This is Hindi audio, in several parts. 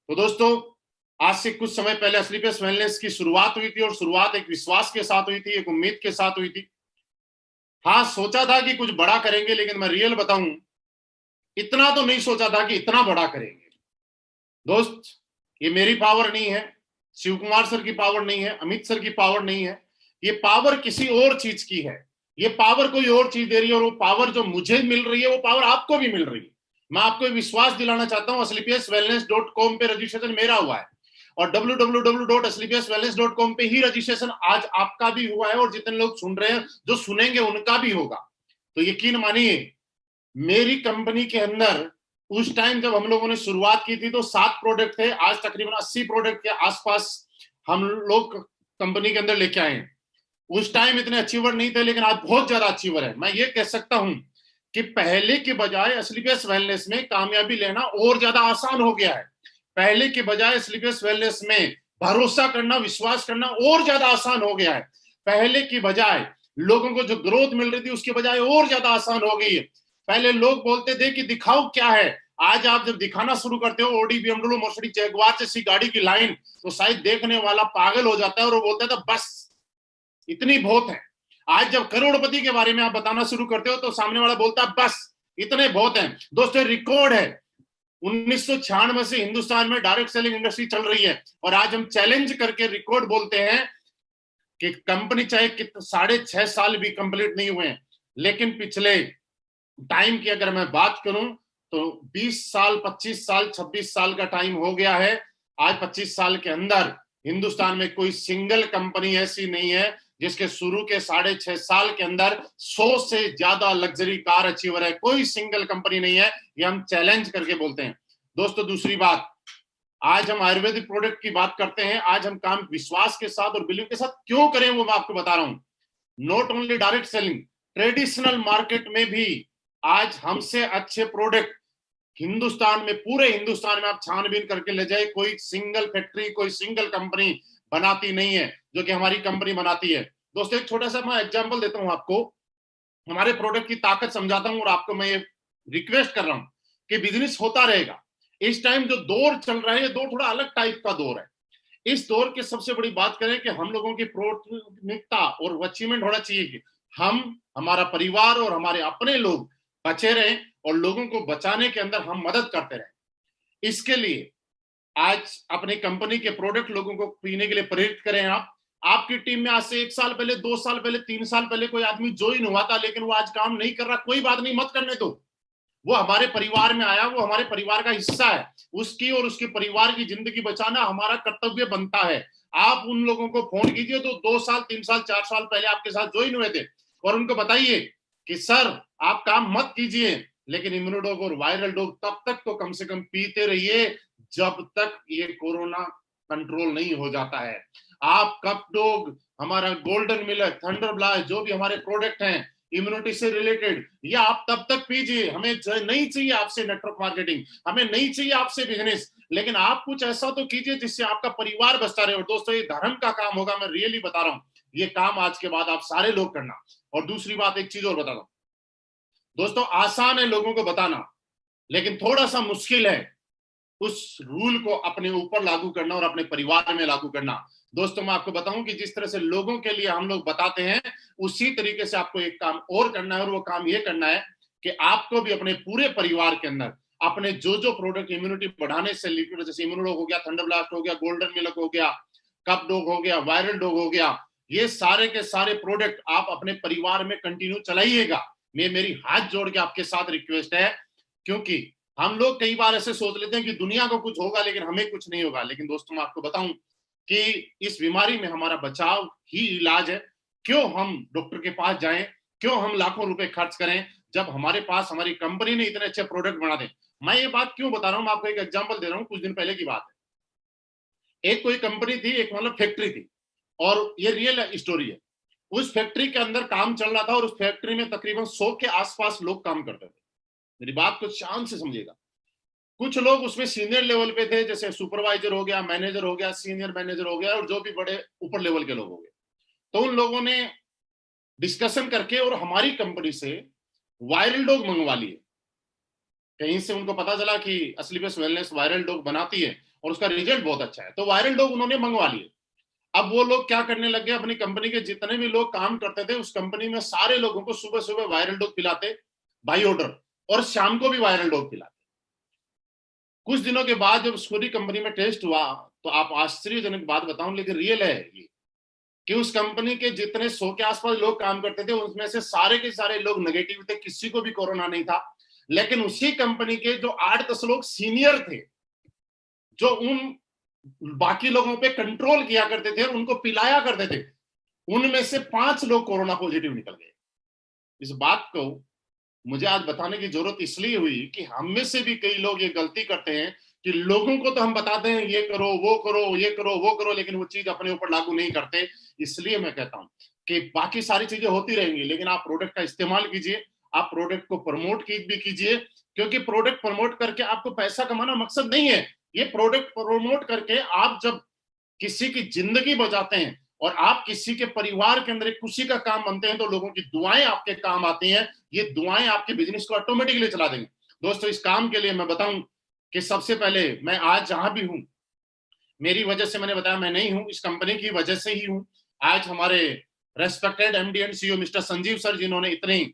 तो दोस्तों, आज से कुछ समय पहले असलीपेस वेलनेस की शुरुआत हुई थी और शुरुआत एक विश्वास के साथ हुई थी, एक उम्मीद के साथ हुई थी। हाँ, सोचा था कि कुछ बड़ा करेंगे, लेकिन मैं रियल बताऊं, इतना तो नहीं सोचा था कि इतना बड़ा करेंगे। दोस्त, ये मेरी पावर नहीं है, शिव कुमार सर की पावर नहीं है, अमित सर की पावर नहीं है। ये पावर किसी और चीज की है। ये पावर कोई और चीज दे रही है, और वो पावर जो मुझे मिल रही है वो पावर आपको भी मिल रही है। मैं आपको विश्वास दिलाना चाहता हूं, asclepiuswellness.com पे रजिस्ट्रेशन मेरा हुआ है और www.asclepiuswellness.com पे ही रजिस्ट्रेशन आज आपका भी हुआ है, और जितने लोग सुन रहे हैं, जो सुनेंगे, उनका भी होगा। तो यकीन मानिए, मेरी कंपनी के अंदर उस टाइम जब हम लोगों ने शुरुआत की थी तो 7 प्रोडक्ट थे। आज तकरीबन 80 प्रोडक्ट के आसपास हम लोग कंपनी के अंदर लेके आए हैं। उस टाइम इतने अचीवर नहीं थे, लेकिन आज बहुत ज्यादा अचीवर है। मैं ये कह सकता हूं कि पहले के बजाय असलीपियस वेलनेस में कामयाबी लेना और ज्यादा आसान हो गया है। पहले के बजाय असलीपियस वेलनेस में भरोसा करना, विश्वास करना और ज्यादा आसान हो गया है। पहले की बजाय लोगों को जो ग्रोथ मिल रही थी उसके बजाय और ज्यादा आसान हो गई है। पहले लोग बोलते थे कि दिखाओ क्या है, आज आप जब दिखाना शुरू करते हो ऑडी, बीएमडब्ल्यू, मर्सिडीज, जगुआर जैसी गाड़ी की लाइन, तो शायद देखने वाला पागल हो जाता है और वो बोलता था बस इतनी बहुत है। आज जब करोड़पति के बारे में आप बताना शुरू करते हो तो सामने वाला बोलता है बस इतने बहुत है। दोस्तों, रिकॉर्ड है, 1996 से हिंदुस्तान में डायरेक्ट सेलिंग इंडस्ट्री चल रही है, और आज हम चैलेंज करके रिकॉर्ड बोलते हैं कि कंपनी चाहे 6.5 साल भी कंप्लीट नहीं हुए हैं, लेकिन पिछले टाइम की अगर मैं बात करूं तो 20 साल, 25 साल, 26 साल का टाइम हो गया है। आज 25 साल के अंदर हिंदुस्तान में कोई सिंगल कंपनी ऐसी नहीं है जिसके शुरू के 6.5 साल के अंदर 100 से ज्यादा लग्जरी कार अचीवर है। कोई सिंगल कंपनी नहीं है, ये हम चैलेंज करके बोलते हैं। दोस्तों, दूसरी बात, आज हम आयुर्वेदिक प्रोडक्ट की बात करते हैं। आज हम काम विश्वास के साथ और बिलीव के साथ क्यों करें वो मैं आपको बता रहा हूं। Not only direct selling, traditional market में भी आज हमसे अच्छे प्रोडक्ट हिंदुस्तान में, पूरे हिंदुस्तान में आप छानबीन करके ले जाए, कोई सिंगल फैक्ट्री, कोई सिंगल कंपनी बनाती नहीं है जो कि हमारी कंपनी बनाती है। दोस्तों, एक छोटा सा मैं एग्जांपल देता हूं आपको, हमारे प्रोडक्ट की ताकत समझाता हूं, और आपको मैं ये रिक्वेस्ट कर रहा हूं कि बिजनेस होता रहेगा। इस टाइम जो दौर चल रहा है, ये दौर थोड़ा अलग टाइप का दौर है। इस दौर की सबसे बड़ी बात करें कि हम लोगों की प्राथमिकता और अचीवमेंट होना चाहिए कि हम, हमारा परिवार और हमारे अपने लोग बचे रहें, और लोगों को बचाने के अंदर हम मदद करते रहें। इसके लिए आज अपनी कंपनी के प्रोडक्ट लोगों को पीने के लिए प्रेरित करें। आप, आपकी टीम में आज से 1 साल पहले, 2 साल पहले, 3 साल पहले कोई आदमी ज्वाइन हुआ था, लेकिन वो आज काम नहीं कर रहा, कोई बात नहीं, मत करने दो। वो हमारे परिवार में आया, वो हमारे परिवार का हिस्सा है। उसकी और उसके परिवार की जिंदगी बचाना हमारा कर्तव्य बनता है। आप उन लोगों को फोन कीजिए तो 2 साल, 3 साल, 4 साल पहले आपके साथ ज्वाइन हुए थे, और उनको बताइए कि सर आप काम मत कीजिए, लेकिन इम्यूनोडोग और वायरल डोग तब तक तो कम से कम पीते रहिए जब तक ये कोरोना कंट्रोल नहीं हो जाता है। आप कप डोग, हमारा गोल्डन मिलर, थंडर ब्लास्ट, जो भी हमारे प्रोडक्ट हैं इम्यूनिटी से रिलेटेड, ये आप तब तक पीजिए। हमें नहीं चाहिए आपसे नेटवर्क मार्केटिंग, हमें नहीं चाहिए आपसे बिजनेस, लेकिन आप कुछ ऐसा तो कीजिए जिससे आपका परिवार बचता रहे। और दोस्तों, ये धर्म का काम होगा, मैं रियली बता रहा हूं, ये काम आज के बाद आप सारे लोग करना। और दूसरी बात, एक चीज और बता दो दोस्तों, आसान है लोगों को बताना, लेकिन थोड़ा सा मुश्किल है उस रूल को अपने ऊपर लागू करना और अपने परिवार में लागू करना। दोस्तों, मैं आपको बताऊं कि जिस तरह से लोगों के लिए हम लोग बताते हैं, उसी तरीके से आपको एक काम और करना है, और वो काम ये करना है कि आपको भी अपने पूरे परिवार के अंदर अपने जो जो प्रोडक्ट इम्यूनिटी बढ़ाने से रिलेटेड, जैसे इम्यूनोडोग हो गया, थंडर ब्लास्ट हो गया, गोल्डन मिल्क हो गया, कप डोग हो गया, वायरल डोग हो गया, ये सारे के सारे प्रोडक्ट आप अपने परिवार में कंटिन्यू चलाइएगा। मेरी हाथ जोड़ के आपके साथ रिक्वेस्ट है, क्योंकि हम लोग कई बार ऐसे सोच लेते हैं कि दुनिया को कुछ होगा लेकिन हमें कुछ नहीं होगा। लेकिन दोस्तों, मैं आपको बताऊं कि इस बीमारी में हमारा बचाव ही इलाज है। क्यों हम डॉक्टर के पास जाएं, क्यों हम लाखों रुपए खर्च करें, जब हमारे पास हमारी कंपनी ने इतने अच्छे प्रोडक्ट बना दे। मैं ये बात क्यों बता रहा हूं, मैं आपको एक एग्जांपल दे रहा हूं। कुछ दिन पहले की बात है, एक कोई कंपनी थी, एक मतलब फैक्ट्री थी, और ये रियल स्टोरी है। उस फैक्ट्री के अंदर काम चल रहा था, और उस फैक्ट्री में तकरीबन 100 के आसपास लोग काम करते थे। मेरी बात को शान से समझिएगा। कुछ लोग उसमें सीनियर लेवल पे थे, जैसे सुपरवाइजर हो गया, मैनेजर हो गया, सीनियर मैनेजर हो गया, और जो भी बड़े ऊपर लेवल के लोग हो गए। तो उन लोगों ने डिस्कशन करके और हमारी कंपनी से वायरल डॉग मंगवा लिए। कहीं से उनको पता चला कि असली बेस वेलनेस वायरल डॉग बनाती है, और उसका रिजल्ट बहुत अच्छा है। तो वायरल डॉग उन्होंने मंगवा लिए। अब वो लोग क्या करने लगे, अपनी कंपनी के जितने भी लोग काम करते थे उस कंपनी में सारे लोगों को सुबह सुबह वायरल डॉग पिलाते बाई ऑर्डर, और शाम को भी वायरल डॉग पिलाते। कुछ दिनों के बाद जब पूरी कंपनी में टेस्ट हुआ तो आप आश्चर्यजनक बात बताऊं, लेकिन रियल है ये, कि उस कंपनी के जितने 100 के आसपास लोग काम करते थे उनमें से सारे के सारे लोग नेगेटिव थे, किसी को भी कोरोना नहीं था। लेकिन उसी कंपनी के जो 8-10 लोग सीनियर थे, जो उन बाकी लोगों पे कंट्रोल किया करते थे और उनको पिलाया करते थे, उनमें से 5 लोग कोरोना पॉजिटिव निकल गए। इस बात को मुझे आज बताने की जरूरत इसलिए हुई कि हम में से भी कई लोग ये गलती करते हैं कि लोगों को तो हम बताते हैं ये करो वो करो ये करो वो करो, लेकिन वो चीज अपने ऊपर लागू नहीं करते। इसलिए मैं कहता हूं कि बाकी सारी चीजें होती रहेंगी, लेकिन आप प्रोडक्ट का इस्तेमाल कीजिए, आप प्रोडक्ट को प्रमोट भी कीजिए, क्योंकि प्रोडक्ट प्रमोट करके आपको पैसा कमाना मकसद नहीं है। ये प्रोडक्ट प्रमोट करके आप जब किसी की जिंदगी बचाते हैं और आप किसी के परिवार के अंदर एक खुशी का काम बनते हैं तो लोगों की दुआएं आपके काम आती हैं। ये दुआएं आपके बिजनेस को ऑटोमेटिकली चला देंगे। दोस्तों, इस काम के लिए मैं बताऊं कि सबसे पहले मैं आज जहां भी हूं, मेरी वजह से, मैंने बताया मैं नहीं हूं, इस कंपनी की वजह से ही हूं। आज हमारे respected MD and CEO mister Sanjeev sir, जिन्होंने इतनी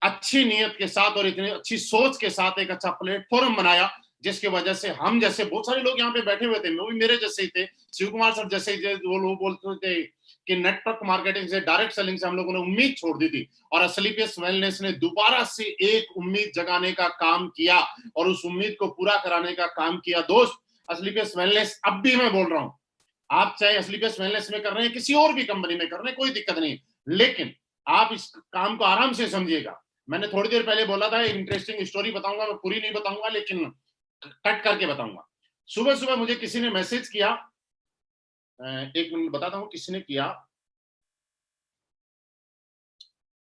अच्छी नीयत के साथ और इतनी अच्छी सोच के साथ एक अच्छा प्लेटफॉर्म बनाया, जिसकी वजह से हम जैसे बहुत सारे लोग यहाँ पे बैठे हुए थे, वो भी मेरे जैसे ही थे, शिव कुमार सर जैसे ही थे, वो लोग बोलते थे कि नेटवर्क मार्केटिंग से, डायरेक्ट सेलिंग से हम लोगों ने उम्मीद छोड़ दी थी, और असलीपियस वेलनेस ने दोबारा से एक उम्मीद जगाने का काम किया और उस उम्मीद को पूरा कराने का काम किया। दोस्त, असलीपियस वेलनेस, अब भी मैं बोल रहा हूं, आप चाहे असलीपियस वेलनेस में कर रहे हैं, किसी और भी कंपनी में कर रहे हैं, कोई दिक्कत नहीं, लेकिन आप इस काम को आराम से समझिएगा। मैंने थोड़ी देर पहले बोला था इंटरेस्टिंग स्टोरी बताऊंगा, मैं पूरी नहीं बताऊंगा लेकिन कट करके बताऊंगा। सुबह सुबह मुझे किसी ने मैसेज किया, एक मिनट बताता हूं किसी ने किया।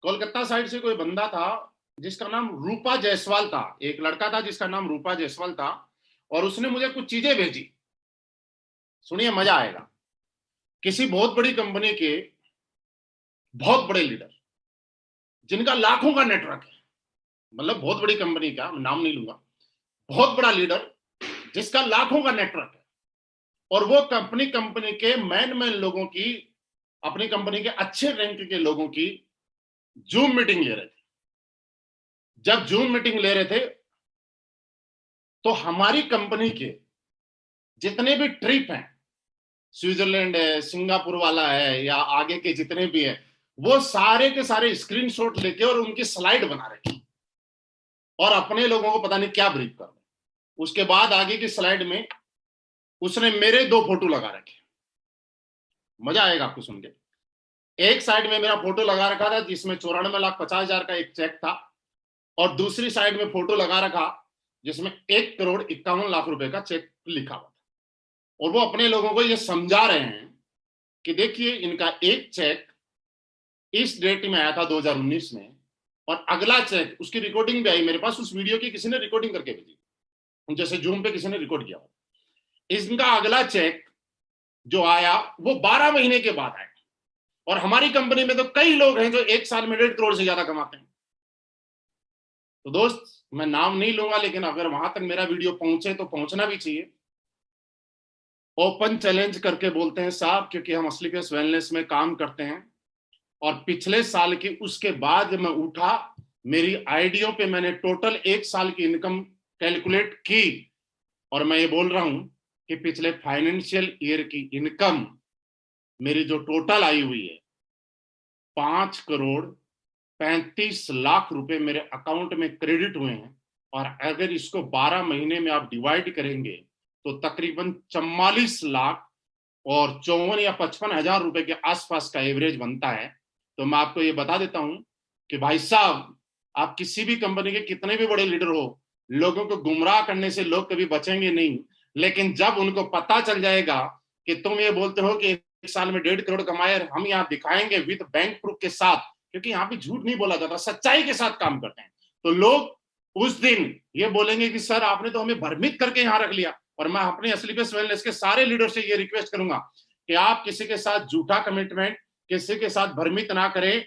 कोलकाता साइड से कोई बंदा था जिसका नाम रूपा जायसवाल था, एक लड़का था जिसका नाम रूपा जायसवाल था, और उसने मुझे कुछ चीजें भेजी, सुनिए मजा आएगा। किसी बहुत बड़ी कंपनी के बहुत बड़े लीडर, जिनका लाखों का नेटवर्क है, मतलब बहुत बड़ी कंपनी का, नाम नहीं लूंगा, बहुत बड़ा लीडर जिसका लाखों का नेटवर्क है, और वो कंपनी के मैन लोगों की, अपनी कंपनी के अच्छे रैंक के लोगों की जूम मीटिंग ले रहे थे। जब जूम मीटिंग ले रहे थे तो हमारी कंपनी के जितने भी ट्रिप हैं, स्विट्जरलैंड है, सिंगापुर वाला है, या आगे के जितने भी है, वो सारे के सारे स्क्रीनशॉट लेके और उनकी स्लाइड बना रहे थे और अपने लोगों को पता नहीं क्या ब्रीफ कर रहे। उसके बाद आगे की स्लाइड में उसने मेरे 2 फोटो लगा रखे, मजा आएगा आपको सुन के। एक साइड में मेरा फोटो लगा रखा था जिसमें 94,50,000 का एक चेक था, और दूसरी साइड में फोटो लगा रखा जिसमें 1,51,00,000 रुपए का चेक लिखा हुआ था। और वो अपने लोगों को ये समझा रहे हैं कि देखिए, इनका एक चेक इस डेट में आया था 2019 में, और अगला चेक, उसकी रिकॉर्डिंग भी आई मेरे पास, उस वीडियो की किसी ने रिकॉर्डिंग करके भेजी, जैसे जूम पे किसी ने रिकॉर्ड किया। इनका अगला चेक जो आया वो 12 महीने के बाद आया, और हमारी कंपनी में तो कई लोग हैं जो एक साल में 1.5 करोड़ से ज्यादा कमाते हैं। तो दोस्त, मैं नाम नहीं लूंगा, लेकिन अगर वहां तक मेरा वीडियो पहुंचे तो पहुंचना भी चाहिए। ओपन चैलेंज करके बोलते हैं साहब, क्योंकि हम असलीपियस वेलनेस में काम करते हैं, और पिछले साल की, उसके बाद मैं उठा, मेरी आईडियो पे मैंने टोटल 1 साल की इनकम कैलकुलेट की, और मैं ये बोल रहा हूं कि पिछले फाइनेंशियल ईयर की इनकम मेरी जो टोटल आई हुई है, 5,35,00,000 रुपए मेरे अकाउंट में क्रेडिट हुए हैं। और अगर इसको 12 महीने में आप डिवाइड करेंगे तो तकरीबन 44 लाख और 54 या 55 हजार रुपए के आसपास का एवरेज बनता है। तो मैं आपको ये बता देता हूं कि भाई साहब, आप किसी भी कंपनी के कितने भी बड़े लीडर हो, लोगों को गुमराह करने से लोग कभी बचेंगे नहीं, लेकिन जब उनको पता चल जाएगा कि तुम ये बोलते हो कि 1 साल में 1.5 करोड़ कमाए, हम यहाँ दिखाएंगे विद बैंक प्रूफ के साथ, क्योंकि यहाँ पे झूठ नहीं बोला जाता, सच्चाई के साथ काम करते हैं, तो लोग उस दिन ये बोलेंगे कि सर आपने तो हमें भ्रमित करके यहाँ रख लिया। और मैं अपने असलीपियस वेलनेस के सारे लीडर से ये रिक्वेस्ट करूंगा कि आप किसी के साथ झूठा कमिटमेंट, किसी के साथ भ्रमित ना करें,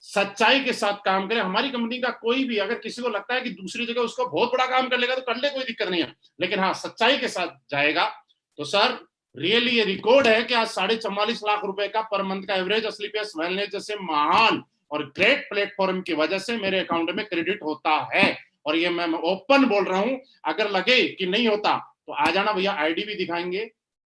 सच्चाई के साथ काम करें। हमारी कंपनी का कोई भी, अगर किसी को लगता है कि दूसरी जगह उसको बहुत बड़ा काम कर लेगा तो कर ले, कोई दिक्कत नहीं है, लेकिन हाँ, सच्चाई के साथ जाएगा तो सर रियली ये रिकॉर्ड है कि आज 44.5 लाख रुपए का पर मंथ का एवरेज स्लीपियस वेलनेस जैसे महान और ग्रेट प्लेटफॉर्म की वजह से मेरे अकाउंट में क्रेडिट होता है। और ये मैं ओपन बोल रहा हूं, अगर लगे कि नहीं होता तो आ जाना भैया, आईडी भी दिखाएंगे,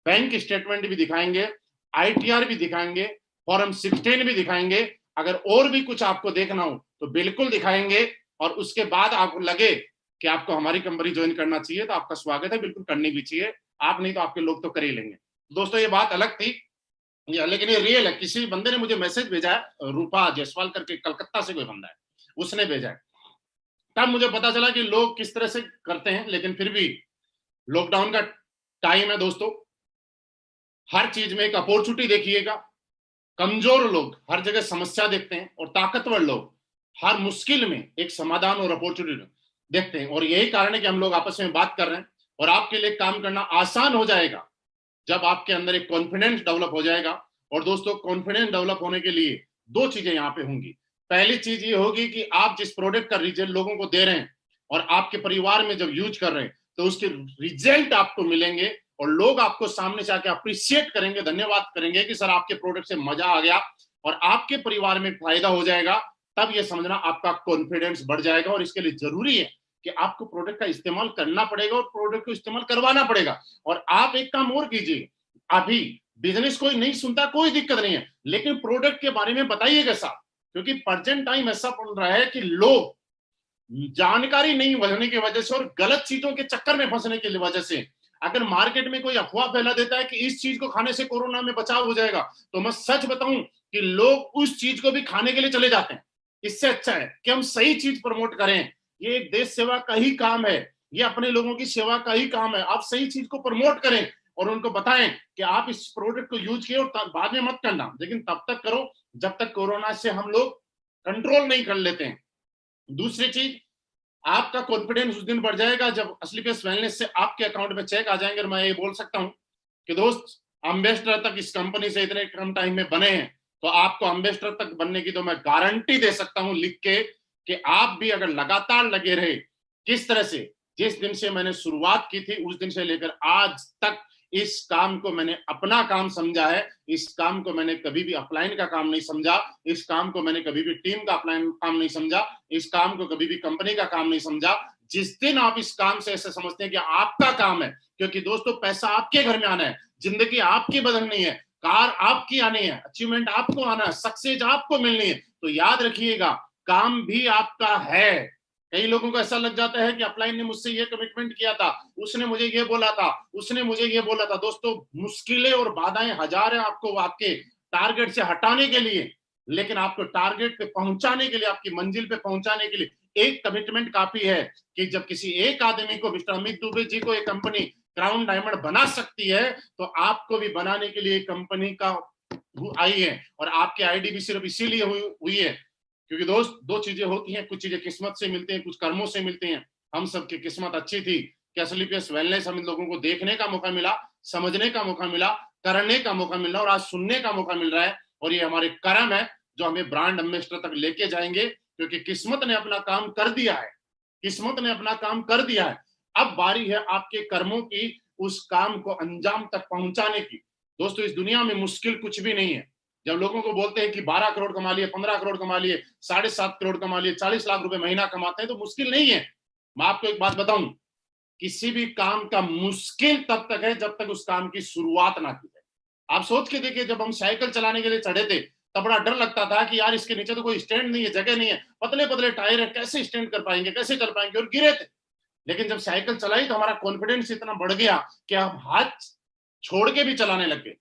बैंक स्टेटमेंट भी दिखाएंगे, आईटीआर भी दिखाएंगे, फॉर्म 16 भी दिखाएंगे। अगर और भी कुछ आपको देखना हो तो बिल्कुल दिखाएंगे। और उसके बाद आपको लगे कि आपको हमारी कंपनी ज्वाइन करना चाहिए तो आपका स्वागत है, बिल्कुल करनी भी चाहिए। आप नहीं तो आपके लोग तो कर ही लेंगे। दोस्तों ये बात अलग थी, लेकिन ये रियल है। किसी बंदे ने मुझे मैसेज भेजा है, रूपा जायसवाल करके, कलकत्ता से कोई बंदा है, उसने भेजा है। तब मुझे पता चला कि लोग किस तरह से करते हैं। लेकिन फिर भी लॉकडाउन का टाइम है दोस्तों, हर चीज में एक अपॉर्चुनिटी देखिएगा। कमजोर लोग हर जगह समस्या देखते हैं और ताकतवर लोग हर मुश्किल में एक समाधान और अपॉर्चुनिटी देखते हैं। और यही कारण है कि हम लोग आपस में बात कर रहे हैं और आपके लिए काम करना आसान हो जाएगा जब आपके अंदर एक कॉन्फिडेंस डेवलप हो जाएगा। और दोस्तों कॉन्फिडेंस डेवलप होने के लिए दो चीजें यहाँ पे होंगी। पहली चीज ये होगी कि आप जिस प्रोडक्ट का रिजल्ट लोगों को दे रहे हैं और आपके परिवार में जब यूज कर रहे हैं तो उसके रिजल्ट आपको मिलेंगे और लोग आपको सामने से आके अप्रिशिएट करेंगे, धन्यवाद करेंगे कि सर आपके प्रोडक्ट से मजा आ गया और आपके परिवार में फायदा हो जाएगा। तब ये समझना आपका कॉन्फिडेंस बढ़ जाएगा। और इसके लिए जरूरी है कि आपको प्रोडक्ट का इस्तेमाल करना पड़ेगा और प्रोडक्ट को इस्तेमाल करवाना पड़ेगा। और आप एक काम और कीजिए, अभी बिजनेस कोई नहीं सुनता कोई दिक्कत नहीं है, लेकिन प्रोडक्ट के बारे में बताइएगा साहब, क्योंकि प्रेजेंट टाइम ऐसा पड़ रहा है कि लोग जानकारी नहीं होने की वजह से और गलत चीजों के चक्कर में फंसने की वजह से अगर मार्केट में कोई अफवाह फैला देता है कि इस चीज को खाने से कोरोना में बचाव हो जाएगा, तो मैं सच बताऊं कि लोग उस चीज को भी खाने के लिए चले जाते हैं। इससे अच्छा है कि हम सही चीज प्रमोट करें। ये एक देश सेवा का ही काम है, ये अपने लोगों की सेवा का ही काम है। आप सही चीज को प्रमोट करें और उनको बताएं कि आप इस प्रोडक्ट को यूज किए और बाद में मत करना, लेकिन तब तक करो जब तक कोरोना से हम लोग कंट्रोल नहीं कर लेते हैं। दूसरी चीज, आपका कॉन्फिडेंस उस दिन बढ़ जाएगा जब स्लीपियस वेलनेस से आपके अकाउंट में चेक आ जाएंगे। और मैं ये बोल सकता हूं कि दोस्त एम्बेसडर तक इस कंपनी से इतने कम टाइम में बने हैं, तो आपको एम्बेसडर तक बनने की तो मैं गारंटी दे सकता हूं लिख के कि आप भी अगर लगातार लगे रहे, किस तरह से जिस दिन से मैंने शुरुआत की थी उस दिन से लेकर आज तक इस काम को मैंने अपना काम समझा है। इस काम को मैंने कभी भी अपलाइन का काम नहीं समझा, इस काम को मैंने कभी भी टीम का अपलाइन काम नहीं समझा, इस काम को कभी भी कंपनी का काम नहीं समझा। जिस दिन आप इस काम से ऐसे समझते हैं कि आपका काम है, क्योंकि दोस्तों पैसा आपके घर में आना है, जिंदगी आपकी बदलनी है, कार आपकी आनी है, अचीवमेंट आपको आना है, सक्सेस आपको मिलनी है, तो याद रखिएगा काम भी आपका है। कई लोगों को ऐसा लग जाता है कि अपलाइन ने मुझसे ये कमिटमेंट किया था, उसने मुझे ये बोला था, उसने मुझे ये बोला था। दोस्तों मुश्किलें और बाधाएं हजार हैं आपको आपके टारगेट से हटाने के लिए, लेकिन आपको टारगेट पे पहुंचाने के लिए, आपकी मंजिल पे पहुंचाने के लिए एक कमिटमेंट काफी है। कि जब किसी एक आदमी को, मिस्टर अमित दुबे जी को, एक कंपनी क्राउन डायमंड बना सकती है, तो आपको भी बनाने के लिए कंपनी का आई है। और आपकी आईडी भी सिर्फ इसीलिए हुई है क्योंकि दोस्त दो चीजें होती हैं, कुछ चीजें किस्मत से मिलती हैं, कुछ कर्मों से मिलती हैं। हम सबकी किस्मत अच्छी थी कि स्लीपियस वेलनेस हम लोगों को देखने का मौका मिला, समझने का मौका मिला, करने का मौका मिला और आज सुनने का मौका मिल रहा है। और ये हमारे कर्म है जो हमें ब्रांड एम्बेसडर तक लेके जाएंगे, क्योंकि किस्मत ने अपना काम कर दिया है, किस्मत ने अपना काम कर दिया है। अब बारी है आपके कर्मों की उस काम को अंजाम तक पहुंचाने की। दोस्तों इस दुनिया में मुश्किल कुछ भी नहीं है। जब लोगों को बोलते हैं कि 12 करोड़ कमा लिए, 15 करोड़ कमा लिए, 7.5 करोड़ कमा लिए, 40 लाख रुपए महीना कमाते हैं, तो मुश्किल नहीं है। मैं आपको एक बात बताऊं, किसी भी काम का मुश्किल तब तक है जब तक उस काम की शुरुआत ना की जाए। आप सोच के देखिए, जब हम साइकिल चलाने के लिए चढ़े थे तब बड़ा डर लगता था कि यार इसके नीचे तो कोई स्टैंड नहीं है, जगह नहीं है, पतले पतले टायर है, कैसे स्टैंड कर पाएंगे, कैसे चल पाएंगे, और गिरे थे। लेकिन जब साइकिल चलाई तो हमारा कॉन्फिडेंस इतना बढ़ गया कि हम हाथ छोड़ के भी चलाने लग गए।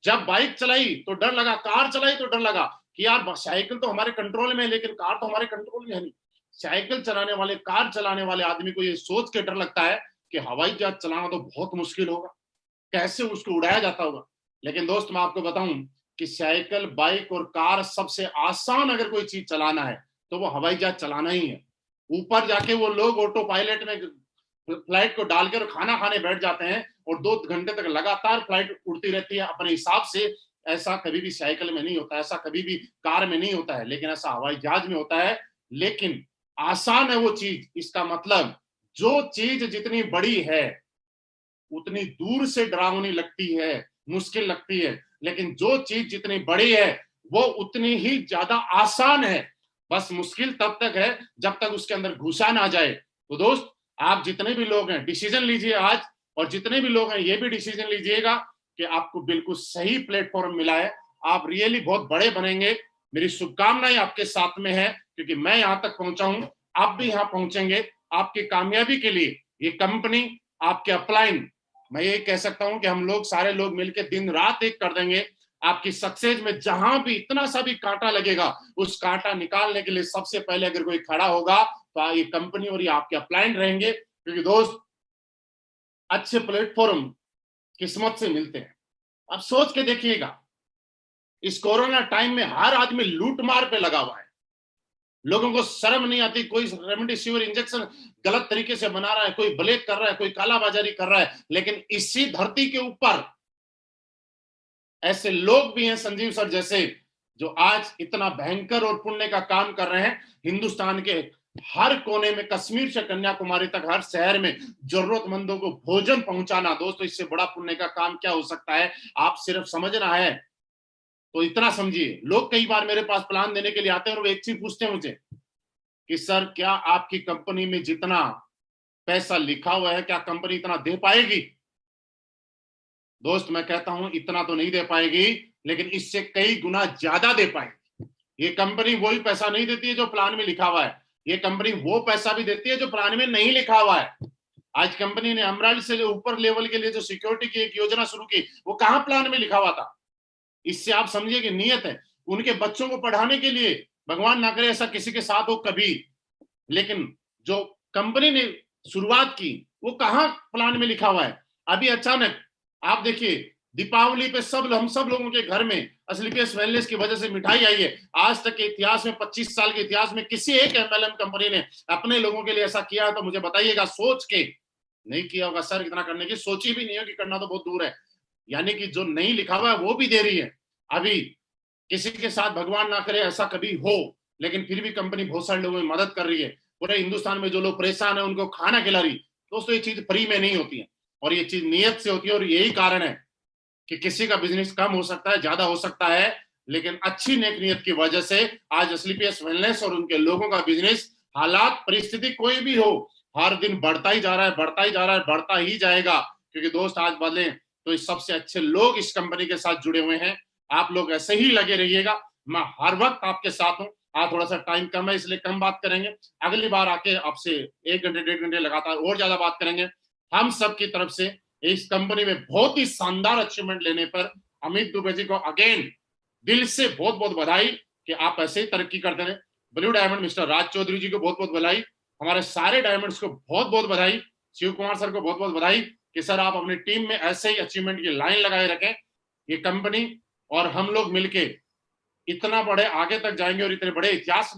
जब बाइक चलाई तो डर लगा, कार चलाई तो डर लगा कि यार साइकिल तो हमारे कंट्रोल में है लेकिन कार तो हमारे कंट्रोल में है नहीं। साइकिल चलाने वाले, कार चलाने वाले आदमी को ये सोच के डर लगता है कि हवाई जहाज चलाना तो बहुत मुश्किल होगा, कैसे उसको उड़ाया जाता होगा। लेकिन दोस्त मैं आपको बताऊं कि साइकिल, बाइक और कार सबसे आसान अगर कोई चीज चलाना है तो वो हवाई जहाज चलाना ही है। ऊपर जाके वो लोग ऑटो पायलट में फ्लाइट को डालकर खाना खाने बैठ जाते हैं और 2 घंटे तक लगातार फ्लाइट उड़ती रहती है अपने हिसाब से। ऐसा कभी भी साइकिल में नहीं होता, ऐसा कभी भी कार में नहीं होता है, लेकिन ऐसा हवाई जहाज में होता है। लेकिन आसान है वो चीज, इसका मतलब जो चीज जितनी बड़ी है उतनी दूर से डरावनी लगती है, मुश्किल लगती है, लेकिन जो चीज जितनी बड़ी है वो उतनी ही ज्यादा आसान है। बस मुश्किल तब तक है जब तक उसके अंदर घुसा ना जाए। तो दोस्त, आप जितने भी लोग हैं डिसीजन लीजिए आज, और जितने भी लोग हैं ये भी डिसीजन लीजिएगा कि आपको बिल्कुल सही प्लेटफॉर्म मिला है, आप रियली बहुत बड़े बनेंगे। मेरी शुभकामनाएं आपके साथ में है, क्योंकि मैं यहां तक पहुंचा हूं, आप भी यहां पहुंचेंगे। आपकी कामयाबी के लिए ये कंपनी, आपके अपलाइन, मैं ये कह सकता हूं कि हम लोग सारे लोग मिलकर दिन रात एक कर देंगे। आपकी सक्सेस में जहां भी इतना सा भी कांटा लगेगा, उस कांटा निकालने के लिए सबसे पहले अगर कोई खड़ा होगा तो ये कंपनी और ये आपके अपलाइन रहेंगे। क्योंकि दोस्त, अच्छे प्लेटफॉर्म किस्मत से मिलते हैं। अब सोच के देखिएगा, इस कोरोना टाइम में हर आदमी लूट मार पे लगा हुआ है। लोगों को शर्म नहीं आती, कोई रेमडेसिविर इंजेक्शन गलत तरीके से बना रहा है, कोई ब्लैक कर रहा है, कोई कालाबाजारी कर रहा है, लेकिन इसी धरती के ऊपर ऐसे लोग भी हैं, संजीव सर जैसे, जो आज इतना भयंकर और पुण्य का काम कर रहे हैं। हिंदुस्तान के हर कोने में, कश्मीर से कन्याकुमारी तक, हर शहर में जरूरतमंदों को भोजन पहुंचाना। दोस्तों, इससे बड़ा पुण्य का काम क्या हो सकता है? आप सिर्फ समझना है तो इतना समझिए। लोग कई बार मेरे पास प्लान देने के लिए आते हैं और वो एक चीज पूछते हैं मुझे कि सर, क्या आपकी कंपनी में जितना पैसा लिखा हुआ है, क्या कंपनी इतना दे पाएगी? दोस्त, मैं कहता हूं इतना तो नहीं दे पाएगी, लेकिन इससे कई गुना ज्यादा दे पाएगी। ये कंपनी वही पैसा नहीं देती है जो प्लान में लिखा हुआ है, ये कंपनी वो पैसा भी देती है जो प्लान में नहीं लिखा हुआ है। आज कंपनी ने अमराल से जो ऊपर लेवल के लिए जो सिक्योरिटी की एक योजना शुरू की, वो कहां प्लान में लिखा हुआ था? इससे आप समझिए कि नियत है। उनके बच्चों को पढ़ाने के लिए, भगवान ना करे ऐसा किसी के साथ हो कभी, लेकिन जो कंपनी ने शुरुआत की वो कहां प्लान में लिखा हुआ है? अभी अचानक आप देखिए, दीपावली पे हम सब लोगों के घर में असलीपियस वेलनेस की वजह से मिठाई आई है। आज तक के इतिहास में, 25 साल के इतिहास में, किसी एक एमएलएम कंपनी ने अपने लोगों के लिए ऐसा किया है तो मुझे बताइएगा। सोच के नहीं किया होगा सर, इतना करने की सोची भी नहीं होगी, करना तो बहुत दूर है। यानी कि जो नहीं लिखा हुआ है वो भी दे रही है। अभी किसी के साथ भगवान ना करे ऐसा कभी हो, लेकिन फिर भी कंपनी बहुत सारे लोगों की मदद कर रही है। पूरे हिंदुस्तान में जो लोग परेशान है उनको खाना खिला रही। दोस्तों, ये चीज फ्री में नहीं होती है, और ये चीज नियत से होती है। और यही कारण है कि किसी का बिजनेस कम हो सकता है, ज्यादा हो सकता है, लेकिन अच्छी नेक नियत की वजह से आज असलीपियस वेलनेस और उनके लोगों का बिजनेस, हालात परिस्थिति कोई भी हो, हर दिन बढ़ता ही जा रहा है, बढ़ता ही जा रहा है, बढ़ता ही जाएगा। क्योंकि दोस्त, आज बदले तो इस सबसे अच्छे लोग इस कंपनी के साथ जुड़े हुए हैं। आप लोग ऐसे ही लगे रहिएगा, मैं हर वक्त आपके साथ हूं। आज थोड़ा सा टाइम कम है इसलिए कम बात करेंगे, अगली बार आके आपसे 1 घंटे 1.5 घंटे लगातार और ज्यादा बात करेंगे। हम सब की तरफ से इस कंपनी में बहुत ही शानदार अचीवमेंट लेने पर अमित दुबे जी को अगेन दिल से बहुत बहुत बधाई कि आप ऐसे ही तरक्की करते रहे। ब्लू डायमंड मिस्टर राज चौधरी जी को बहुत बहुत बधाई, हमारे सारे डायमंड्स को बहुत बहुत बधाई, शिव कुमार सर को बहुत बहुत बधाई कि सर आप अपनी टीम में ऐसे ही अचीवमेंट की लाइन लगाए रखें। ये कंपनी और हम लोग मिलके इतना बड़े आगे तक जाएंगे और इतने बड़े इतिहास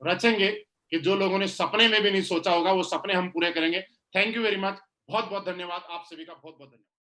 रचेंगे कि जो लोगों ने सपने में भी नहीं सोचा होगा वो सपने हम पूरे करेंगे। थैंक यू वेरी मच, बहुत बहुत धन्यवाद, आप सभी का बहुत बहुत धन्यवाद।